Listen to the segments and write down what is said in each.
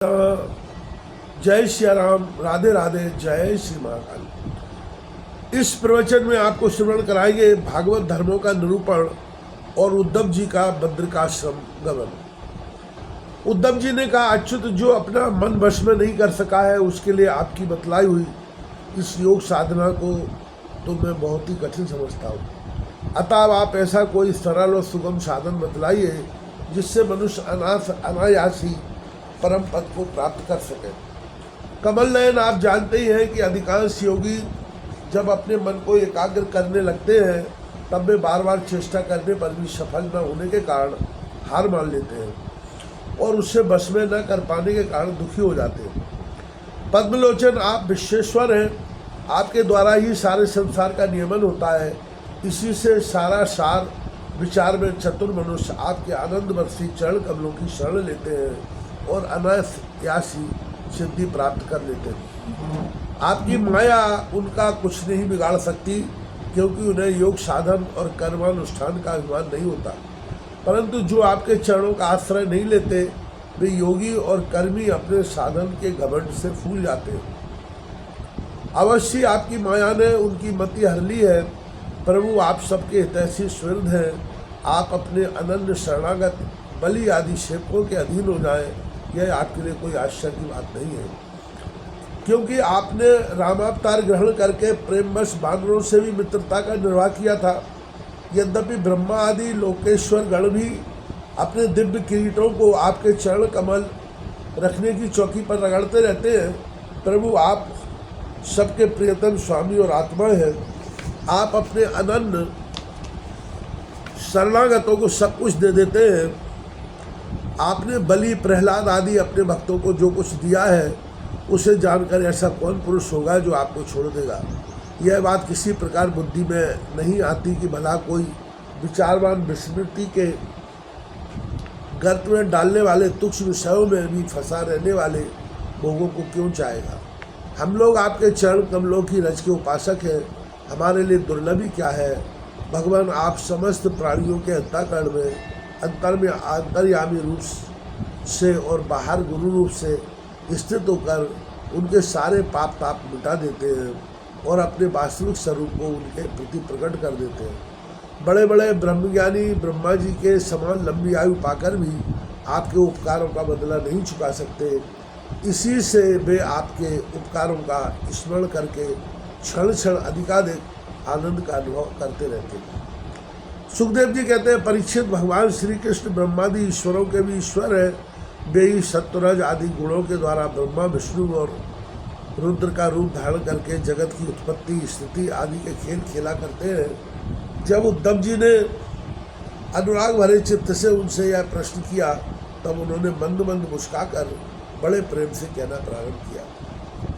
जय श्री राम, राधे राधे, जय श्री महाकाल। इस प्रवचन में आपको श्रवण कराएंगे भागवत धर्मों का निरूपण और उद्धव जी का बद्रिकाश्रम गमन। उद्धव जी ने कहा, अच्युत, जो अपना मन वश में नहीं कर सका है उसके लिए आपकी बतलाई हुई इस योग साधना को तो मैं बहुत ही कठिन समझता हूँ। अतः आप ऐसा कोई सरल और सुगम साधन बतलाइए जिससे मनुष्य अनायासी परम पद को प्राप्त कर सके। कमल नयन, आप जानते ही हैं कि अधिकांश योगी जब अपने मन को एकाग्र करने लगते हैं तब वे बार बार चेष्टा करने पर भी सफल न होने के कारण हार मान लेते हैं और उससे बस में न कर पाने के कारण दुखी हो जाते हैं। पद्मलोचन, आप विश्वेश्वर हैं, आपके द्वारा ही सारे संसार का नियमन होता है। इसी से सारा सार विचार में चतुर मनुष्य आपके आनंद वर्षी चरण कमलों की शरण लेते हैं और अनायासी सिद्धि प्राप्त कर लेते हैं। आपकी माया उनका कुछ नहीं बिगाड़ सकती, क्योंकि उन्हें योग साधन और कर्मानुष्ठान का अभिमान नहीं होता। परंतु जो आपके चरणों का आश्रय नहीं लेते वे योगी और कर्मी अपने साधन के घमंड से फूल जाते हैं। अवश्य आपकी माया ने उनकी मति हर ली है। प्रभु, आप सबके हितैषी सुहृद हैं। आप अपने अनन्य शरणागत बलि आदि सेवकों के अधीन हो जाएं, यह आपके लिए कोई आश्चर्य की बात नहीं है, क्योंकि आपने रामावतार ग्रहण करके प्रेमवश बानरों से भी मित्रता का निर्वाह किया था। यद्यपि ब्रह्मा आदि लोकेश्वर गण भी अपने दिव्य किरीटों को आपके चरण कमल रखने की चौकी पर रगड़ते रहते हैं। प्रभु, आप सबके प्रियतम स्वामी और आत्मा हैं। आप अपने अनन्य शरणागतों को सब कुछ दे देते हैं। आपने बलि, प्रहलाद आदि अपने भक्तों को जो कुछ दिया है उसे जानकर ऐसा कौन पुरुष होगा जो आपको छोड़ देगा। यह बात किसी प्रकार बुद्धि में नहीं आती कि भला कोई विचारवान विस्मृति के गर्त में डालने वाले तुच्छ विषयों में भी फंसा रहने वाले भोगों को क्यों चाहेगा। हम लोग आपके चरण कमलों की रज के उपासक हैं। हमारे लिए दुर्लभ ही क्या है। भगवान, आप समस्त प्राणियों के अंतःकरण में अंतर में अंतर्यामी रूप से और बाहर गुरु रूप से स्थित होकर उनके सारे पाप ताप मिटा देते हैं और अपने वास्तविक स्वरूप को उनके प्रति प्रकट कर देते हैं। बड़े बड़े ब्रह्मज्ञानी ब्रह्मा जी के समान लंबी आयु पाकर भी आपके उपकारों का बदला नहीं चुका सकते। इसी से वे आपके उपकारों का स्मरण करके क्षण क्षण अधिकाधिक आनंद का अनुभव करते रहते हैं। सुखदेव जी कहते हैं, परीक्षित, भगवान श्री कृष्ण ब्रह्मादि ईश्वरों के भी ईश्वर है। वे ही सत्वरज आदि गुणों के द्वारा ब्रह्मा, विष्णु और रुद्र का रूप धारण करके जगत की उत्पत्ति, स्थिति आदि के खेल खेला करते हैं। जब उद्धव जी ने अनुराग भरे चित्त से उनसे यह प्रश्न किया तब उन्होंने मंद मंद मुस्कुराकर बड़े प्रेम से कहना प्रारंभ किया।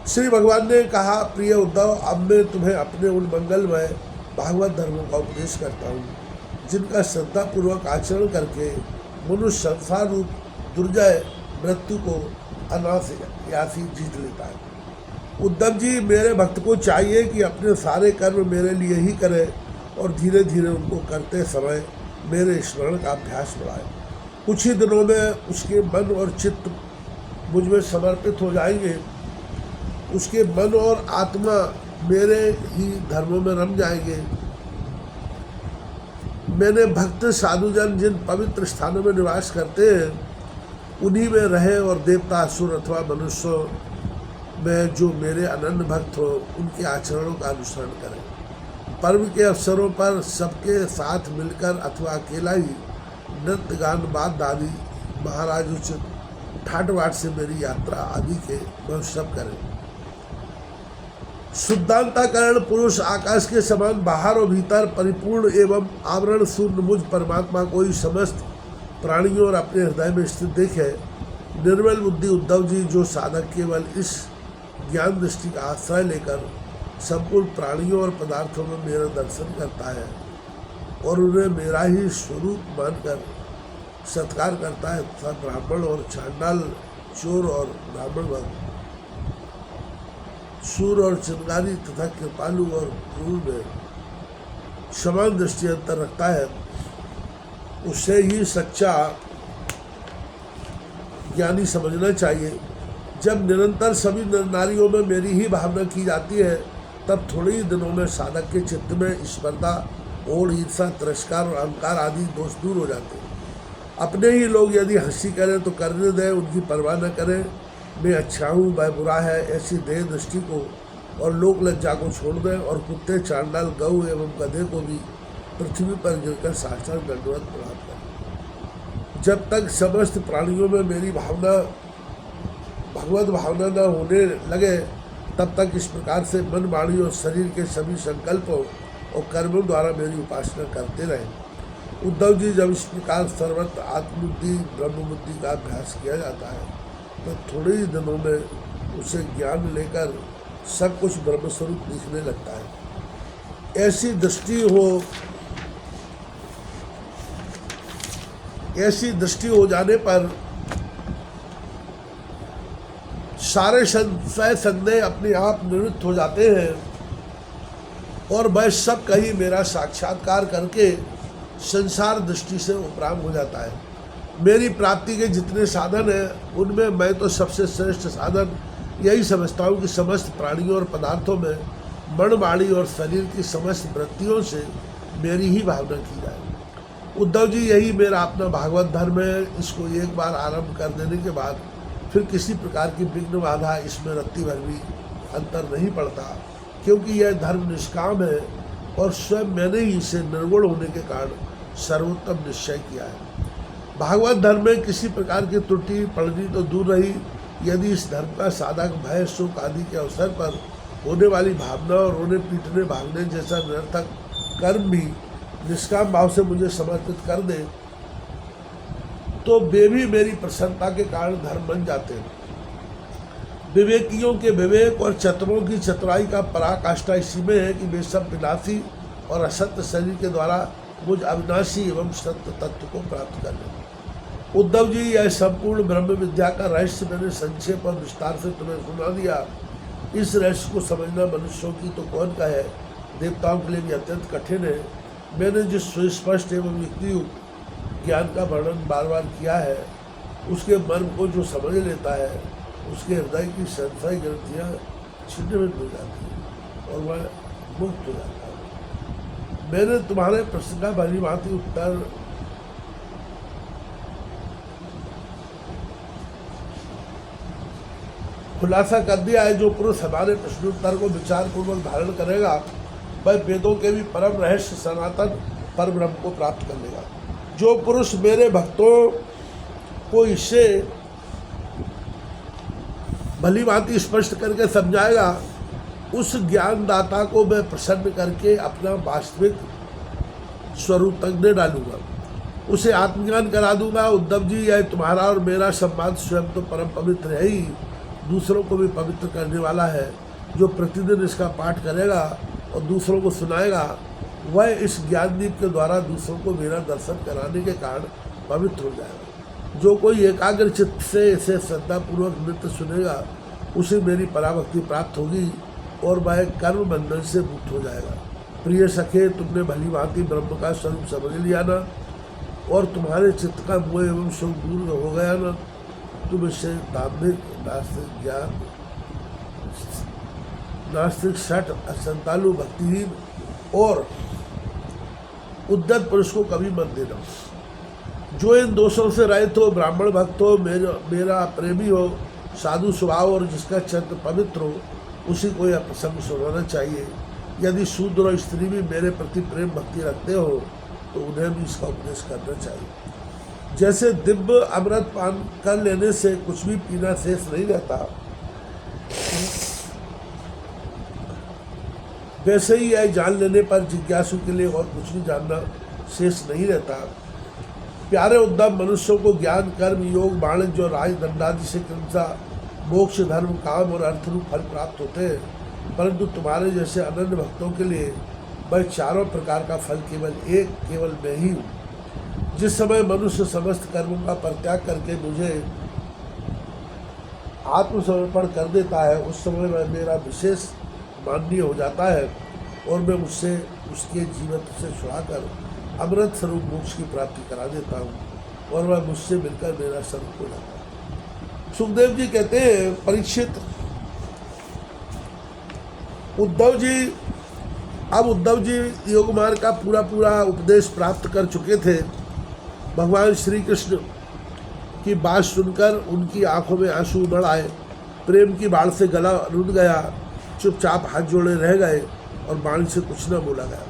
श्री भगवान ने कहा, प्रिय उद्धव, अब मैं तुम्हें अपने उन मंगलमय भागवत धर्मों का उपदेश करता हूँ जिनका श्रद्धापूर्वक आचरण करके मनुष्य संसार रूप दुर्जय मृत्यु को अनायासी जीत लेता है। उद्धव जी, मेरे भक्त को चाहिए कि अपने सारे कर्म मेरे लिए ही करे और धीरे धीरे उनको करते समय मेरे स्मरण का अभ्यास बढ़ाए। कुछ ही दिनों में उसके मन और चित्त मुझ में समर्पित हो जाएंगे। उसके मन और आत्मा मेरे ही धर्मों में रम जाएंगे। मैंने भक्त साधुजन जिन पवित्र स्थानों में निवास करते हैं उन्हीं में रहे और देवता, असुर अथवा मनुष्यों में जो मेरे अनन्य भक्त हो उनके आचरणों का अनुसरण करें। पर्व के अवसरों पर सबके साथ मिलकर अथवा अकेला ही नृत्य, गान, वाद्य आदि महाराजोचित ठाट से मेरी यात्रा आदि के महोत्सव करें। शुद्धांतकरण पुरुष आकाश के समान बाहर और भीतर परिपूर्ण एवं आवरण शून्य मुझ परमात्मा को ही समस्त प्राणियों और अपने हृदय में स्थित देखे। निर्मल बुद्धि उद्धव जी, जो साधक केवल इस ज्ञान दृष्टि का आश्रय लेकर संपूर्ण प्राणियों और पदार्थों में मेरा दर्शन करता है और उन्हें मेरा ही स्वरूप मानकर सत्कार करता है तथा ब्राह्मण और चांडाल, चोर और ब्राह्मण भक्त, सूर और चिंगारी तथा कृपालु और क्रूर में समान दृष्टि अंतर रखता है, उसे ही सच्चा ज्ञानी समझना चाहिए। जब निरंतर सभी नर नारियों में मेरी ही भावना की जाती है, तब थोड़े ही दिनों में साधक के चित्त में स्पर्धा, ओढ़, ईर्षा, तिरस्कार और अहंकार आदि दोष दूर हो जाते हैं। अपने ही लोग यदि हंसी करें तो करने दें, उनकी परवाह न करें। मैं अच्छा हूँ, वह बुरा है, ऐसी देह दृष्टि को और लोक लज्जा को छोड़ दें और कुत्ते, चांडाल, गऊ एवं गधे को भी पृथ्वी पर गिरकर साष्टांग दंडवत प्रणाम करें। जब तक समस्त प्राणियों में मेरी भावना, भगवत भावना न होने लगे, तब तक इस प्रकार से मन, वाणी और शरीर के सभी संकल्पों और कर्मों द्वारा मेरी उपासना करते रहे। उद्धव जी, जब इस प्रकार सर्वत्र आत्मबुद्धि, ब्रह्म बुद्धि का अभ्यास किया जाता है, तो थोड़े ही दिनों में उसे ज्ञान लेकर सब कुछ ब्रह्मस्वरूप दिखने लगता है। ऐसी दृष्टि हो जाने पर सारे संशय संदेह अपने आप निवृत्त हो जाते हैं और वह सब कहीं मेरा साक्षात्कार करके संसार दृष्टि से उपराम हो जाता है। मेरी प्राप्ति के जितने साधन हैं, उनमें मैं तो सबसे श्रेष्ठ साधन यही समझता हूँ कि समस्त प्राणियों और पदार्थों में मन, वाणी और शरीर की समस्त वृत्तियों से मेरी ही भावना की जाए। उद्धव जी, यही मेरा अपना भागवत धर्म है। इसको एक बार आरंभ कर देने के बाद फिर किसी प्रकार की विघ्न बाधा इसमें रत्ती भर भी अंतर नहीं पड़ता, क्योंकि यह धर्म निष्काम है और स्वयं मैंने ही इसे निर्गुण होने के कारण सर्वोत्तम निश्चय किया है। भागवत धर्म में किसी प्रकार की त्रुटि पड़नी तो दूर रही, यदि इस धर्म का साधक भय, शोक आदि के अवसर पर होने वाली भावना और उन्हें पीटने, भागने जैसा निरर्थक कर्म भी निष्काम भाव से मुझे समर्पित कर दे, तो वे भी मेरी प्रसन्नता के कारण धर्म बन जाते हैं। विवेकियों के विवेक और चतुरों की चतुराई का पराकाष्ठा इसी में है कि वे सब विनाशी और असत्य शरीर के द्वारा मुझ अविनाशी एवं सत्य तत्व को प्राप्त कर लें। उद्धव जी, यह संपूर्ण ब्रह्म विद्या का रहस्य मैंने संक्षेप और विस्तार से तुम्हें सुना दिया। इस रहस्य को समझना मनुष्यों की तो कौन का है, देवताओं के लिए भी अत्यंत कठिन है। मैंने जिस सुस्पष्ट एवं युक्तियुक्त ज्ञान का वर्णन बार बार किया है, उसके मर्म को जो समझ लेता है, उसके हृदय की संशय ग्रंथियाँ छिन्न हो जाती हैं और वह मुक्त हो जाता है। मैंने तुम्हारे प्रश्न का भली भांति उत्तर खुलासा कर दिया है। जो पुरुष हमारे प्रश्नोत्तर को विचार पूर्वक धारण करेगा, वह वेदों के भी परम रहस्य सनातन पर ब्रह्म को प्राप्त कर लेगा। जो पुरुष मेरे भक्तों को इससे भली भांति स्पष्ट करके समझाएगा, उस ज्ञानदाता को मैं प्रसन्न करके अपना वास्तविक स्वरूप तक दे डालूंगा, उसे आत्मज्ञान करा दूंगा। उद्धव जी, यह तुम्हारा और मेरा संवाद स्वयं तो परम पवित्र है ही, दूसरों को भी पवित्र करने वाला है। जो प्रतिदिन इसका पाठ करेगा और दूसरों को सुनाएगा, वह इस ज्ञानदीप के द्वारा दूसरों को मेरा दर्शन कराने के कारण पवित्र हो जाएगा। जो कोई एकाग्र चित्त से इसे श्रद्धापूर्वक नृत्य सुनेगा, उसे मेरी पराभक्ति प्राप्त होगी और वह कर्म बंधन से मुक्त हो जाएगा। प्रिय सखे, तुमने भली भांति ब्रह्म का स्वरूप समझ लिया ना, और तुम्हारे चित्त का मोह एवं शोक दूर हो गया ना, तुम इससे दाम्भिक, नास्तिक, ज्ञान, नास्तिक, शठ, असंतालु, भक्तिहीन और उद्धत पुरुष को कभी मत देना। जो इन दोषों से रहित हो, ब्राह्मण भक्त हो, मेरा प्रेमी हो, साधु स्वभाव और जिसका चरित्र पवित्र हो, उसी को यह प्रसंग सुनाना चाहिए। यदि शूद्र और स्त्री भी मेरे प्रति प्रेम भक्ति रखते हो, तो उन्हें भी इसका उपदेश करना चाहिए। जैसे दिव्य अमृत पान कर लेने से कुछ भी पीना शेष नहीं रहता, वैसे ही यह जान लेने पर जिज्ञासु के लिए और कुछ भी जानना शेष नहीं रहता। प्यारे उद्धव, मनुष्यों को ज्ञान, कर्म, योग, वाणिज्य और राज दंडादि से क्रमशः मोक्ष, धर्म, काम और अर्थरूप फल प्राप्त होते हैं, परंतु तुम्हारे जैसे अनन्य भक्तों के लिए वह चारों प्रकार का फल केवल मैं ही हूँ। जिस समय मनुष्य समस्त कर्मों का परित्याग करके मुझे आत्मसमर्पण कर देता है, उस समय वह मेरा विशेष माननीय हो जाता है और मैं उससे उसके जीवन से छुड़ाकर अमृत स्वरूप मोक्ष की प्राप्ति करा देता हूँ और वह मुझसे मिलकर मेरा स्वरूप हो जाता है। सुखदेव जी कहते हैं, परीक्षित, उद्धव जी योग मार्ग का पूरा उपदेश प्राप्त कर चुके थे। भगवान श्री कृष्ण की बात सुनकर उनकी आंखों में आंसू उमड़ आए, प्रेम की बाढ़ से गला रुंध गया, चुपचाप हाथ जोड़े रह गए और वाणी से कुछ न बोला गया।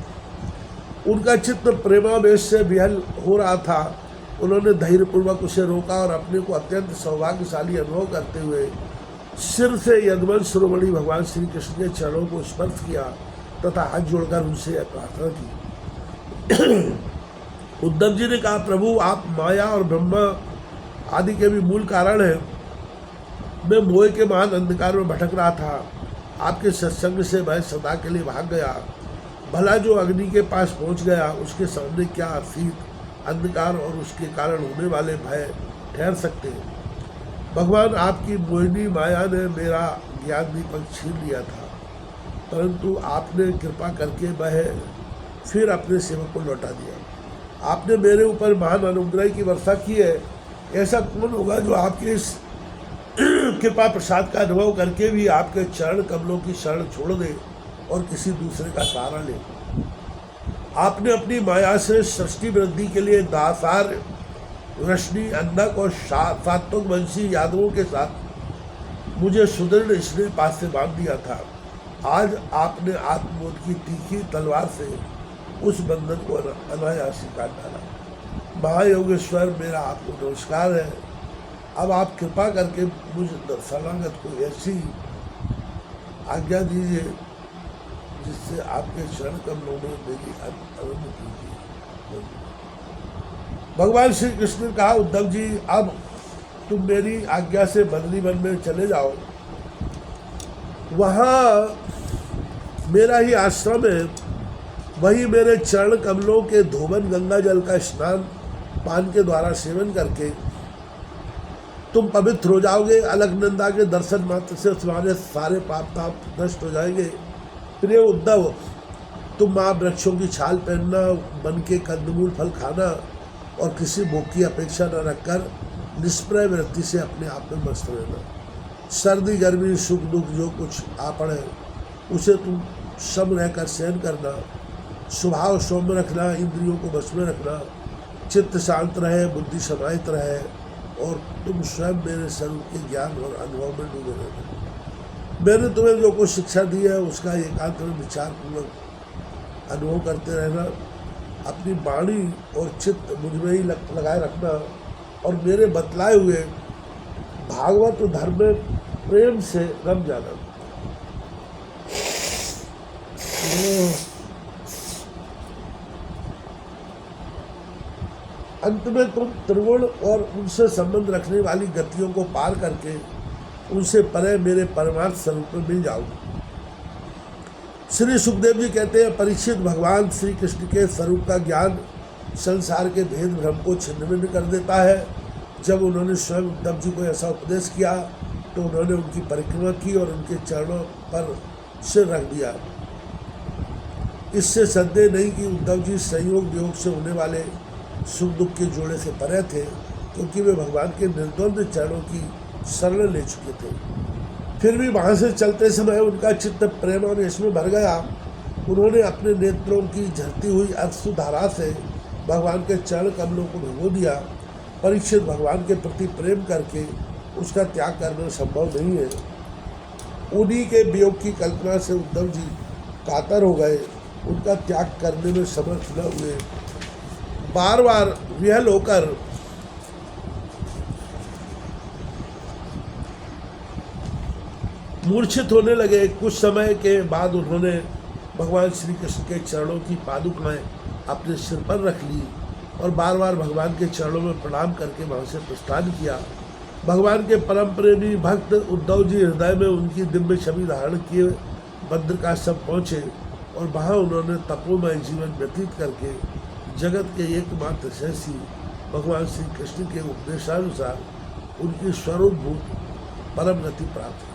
उनका चित्त प्रेमावेश से विहल हो रहा था। उन्होंने धैर्यपूर्वक उसे रोका और अपने को अत्यंत सौभाग्यशाली अनुभव करते हुए सिर से यदवंश शिरोमणि भगवान श्री कृष्ण के चरणों को स्पर्श किया तथा हाथ जोड़कर उनसे प्रार्थना की। उद्धव जी ने कहा, प्रभु आप माया और ब्रह्मा आदि के भी मूल कारण हैं। मैं मोह के महान अंधकार में भटक रहा था। आपके सत्संग से मैं सदा के लिए भाग गया। भला जो अग्नि के पास पहुंच गया, उसके सामने क्या असीत अंधकार और उसके कारण होने वाले भय ठहर सकते हैं। भगवान आपकी मोहिनी माया ने मेरा ज्ञान दीपक छीन लिया था, परंतु आपने कृपा करके वह फिर अपने सेवक को लौटा दिया। आपने मेरे ऊपर महान अनुग्रह की वर्षा की है। ऐसा कौन होगा जो आपके इस कृपा प्रसाद का अनुभव करके भी आपके चरण कमलों की शरण छोड़ दे और किसी दूसरे का सहारा ले। आपने अपनी माया से सृष्टि वृद्धि के लिए दासार, रश्मि, अंधक और सात्विक वंशी यादवों के साथ मुझे सुदृढ़ स्नेह पास से बांध दिया था। आज आपने आत्मबोध की तीखी तलवार से उस बंधन को अनायास काट डाला। महायोगेश्वर, मेरा आपको नमस्कार है। अब आप कृपा करके मुझ शरणागत को ऐसी आज्ञा दीजिए जिससे आपके शरण कमलों में मेरी अनुमति कीजिए। भगवान श्री कृष्ण ने कहा, उद्धव जी अब तुम मेरी आज्ञा से बदली वन में चले जाओ। वहाँ मेरा ही आश्रम है। वही मेरे चरण कमलों के धोबन गंगा जल का स्नान पान के द्वारा सेवन करके तुम पवित्र हो जाओगे। अलकनंदा के दर्शन मात्र से तुम्हारे सारे पाप ताप नष्ट हो जाएंगे। प्रिय उद्धव, तुम माँ वृक्षों की छाल पहनना, वन के कंदमूल फल खाना और किसी भोग की अपेक्षा न रखकर निष्प्रय वृत्ति से अपने आप में मस्त रहना। सर्दी गर्मी सुख दुख जो कुछ आ पड़े उसे तुम सम रहकर सहन करना। स्वभाव सौम्य रखना, इंद्रियों को बस में रखना, चित्त शांत रहे, बुद्धि समाहित रहे और तुम स्वयं मेरे स्वरूप के ज्ञान और अनुभव में डूबे रहना। मैंने तुम्हें जो कुछ शिक्षा दी है उसका एकांत में विचारपूर्वक अनुभव करते रहना। अपनी वाणी और चित्त मुझ में ही लगाए रखना और मेरे बतलाए हुए भागवत धर्म में प्रेम से रम जाना। अंत में तुम त्रिगुण और उनसे संबंध रखने वाली गतियों को पार करके उनसे परे मेरे परमार्थ स्वरूप में मिल जाओ। श्री सुखदेव जी कहते हैं, परीक्षित, भगवान श्री कृष्ण के स्वरूप का ज्ञान संसार के भेद भ्रम को छिन्न भिन्न कर देता है। जब उन्होंने स्वयं उद्धव जी को ऐसा उपदेश किया तो उन्होंने उनकी परिक्रमा की और उनके चरणों पर सिर रख दिया। इससे संदेह नहीं कि उद्धव जी संयोग वियोग से होने वाले सुख दुख के जोड़े से परे थे, क्योंकि वे भगवान के निर्द्वंद चरणों की शरण ले चुके थे। फिर भी वहाँ से चलते समय उनका चित्त प्रेम और इसमें भर गया। उन्होंने अपने नेत्रों की झरती हुई अश्रु धारा से भगवान के चरण कमलों को भिगो दिया। परीक्षित, भगवान के प्रति प्रेम करके उसका त्याग करना संभव नहीं है। उन्हीं के वियोग की कल्पना से उद्धव जी कातर हो गए, उनका त्याग करने में समर्थ न हुए। बार बार विहल होकर मूर्छित होने लगे। कुछ समय के बाद उन्होंने भगवान श्री कृष्ण के चरणों की पादुकाएं अपने सिर पर रख ली और बार बार भगवान के चरणों में प्रणाम करके वहाँ से प्रस्थान किया। भगवान के परम प्रेमी भक्त उद्धव जी हृदय में उनकी दिव्य छवि धारण किए बद्रिकाश्रम पहुँचे और वहाँ उन्होंने तपोमय जीवन व्यतीत करके जगत के एकमात्र सहसी भगवान श्री कृष्ण के उपदेशानुसार उनकी स्वरूपभूत परम गति प्राप्त की।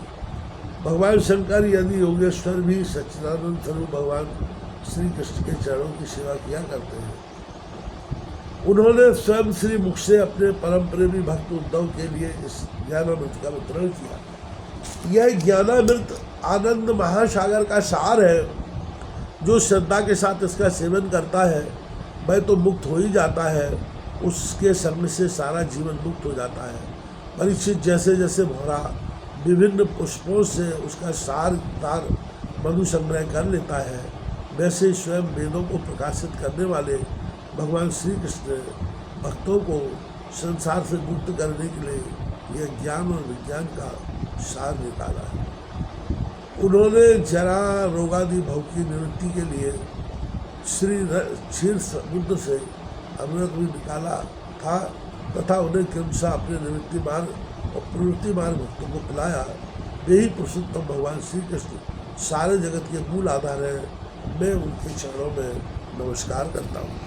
भगवान शंकर यदि योगेश्वर भी सच्चिदानंद स्वरूप भगवान श्री कृष्ण के चरणों की सेवा किया करते हैं, उन्होंने स्वयं श्री मुख से अपने परम प्रेमी भक्त उद्धव के लिए इस ज्ञानामृत का वितरण किया। यह ज्ञानामृत आनंद महासागर का सार है। जो श्रद्धा के साथ इसका सेवन करता है वह तो मुक्त हो ही जाता है, उसके संग से सारा जीवन मुक्त हो जाता है। परीक्षित जैसे जैसे भौरा विभिन्न पुष्पों से उसका सार तार मधु संग्रह कर लेता है, वैसे स्वयं वेदों को प्रकाशित करने वाले भगवान श्री कृष्ण ने भक्तों को संसार से मुक्त करने के लिए यह ज्ञान और विज्ञान का सार निकाला है। उन्होंने जरा रोगादि भव की निवृत्ति के लिए श्री क्षीर समुद्र से अमृत भी निकाला था तथा उन्हें क्रमशः अपने निवृत्ति मार्ग और प्रवृत्ति मार्ग भक्तों को पिलाया। यही पुरुषोत्तम भगवान श्री कृष्ण सारे जगत के मूल आधार हैं। मैं उनके चरणों में नमस्कार करता हूँ।